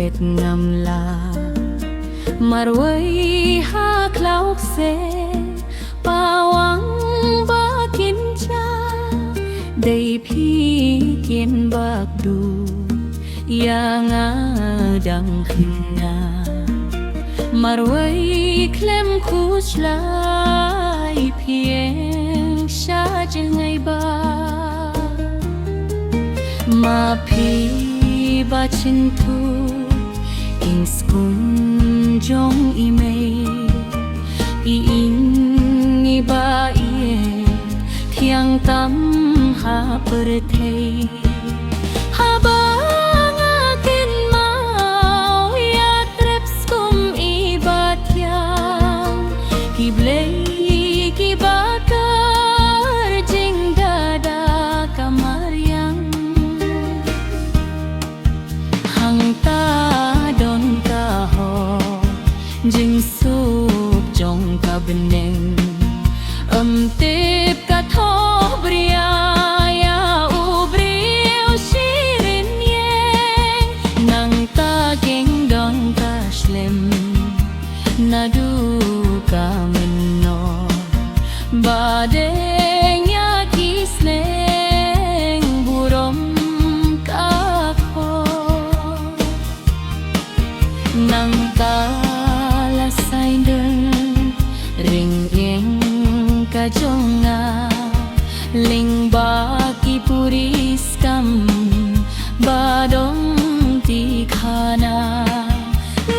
kết ngầm là marway ha klauk se pawang ba kin cha day phi kin bak du ya nga dang hinga marway klem kuch lai phieng sha jil ngai ba ma phi ba chin thu in skun jong imei i in ni ba ie thiang tam ha per thei ha ba nga kin mau ya trep skum i ba thiang ki blei ki ba kar jing da da kamariang hang ta don ka ho jing sup trong ka beneng tip ka tho bria ya u brio shirin yeng nang ta geng don ka shlem na du ka menno ba deng ya kisleng burom ka ko nang ta la saindeng ring yeng ka jonga ling ba ki puris kam ba dong ti khana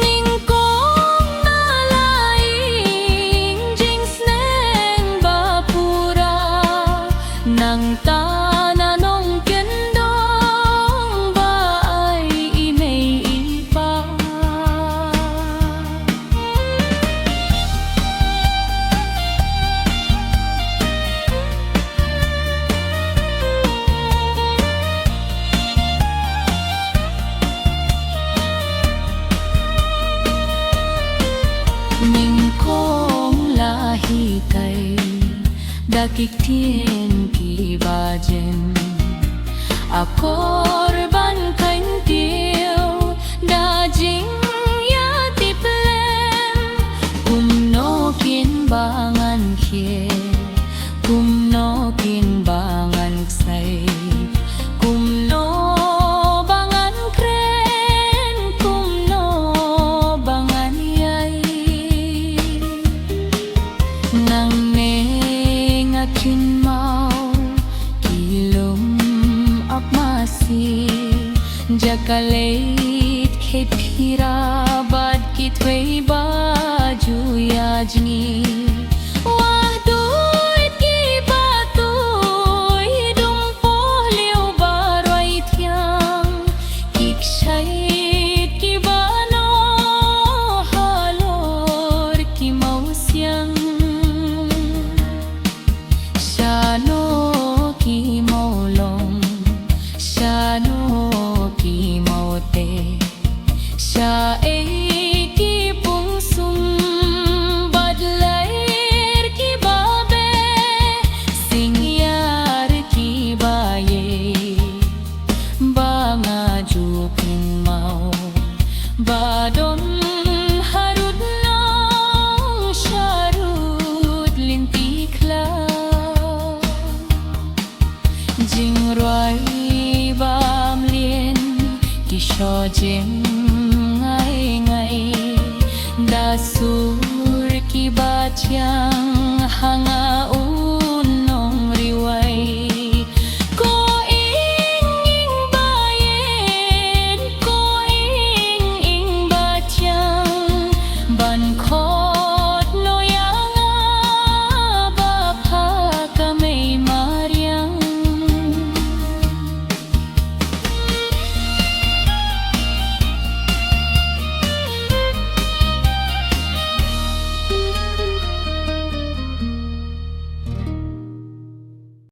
ning kong na laing jing sneng ba pura nang ta na nong ken dong ba ai i mei i pa ning kong la hi kai da kik thiên ki ba jem a korban kain tiêu da jing ya ti plem kum no kin bangan khie kum no kin bangan sai kum no bangan kren kum no bangan yai nang ne nga kin mau kilum ap masi jakaleit khet phira bad ki thwei ba ju ya jni wah duit ki ba tu dum po leo ba roi thiang kik shai ki ba no halor ki mau siang shano ki mau long shano ki mau te sha e ki pung sum bad lair ki ba be sing yar ki ba ye ba nga ju pin mau ba don harut nong sharut linti kla jing roi bam lien ki sho jem ngai ngai da sur ki ba chiang hanga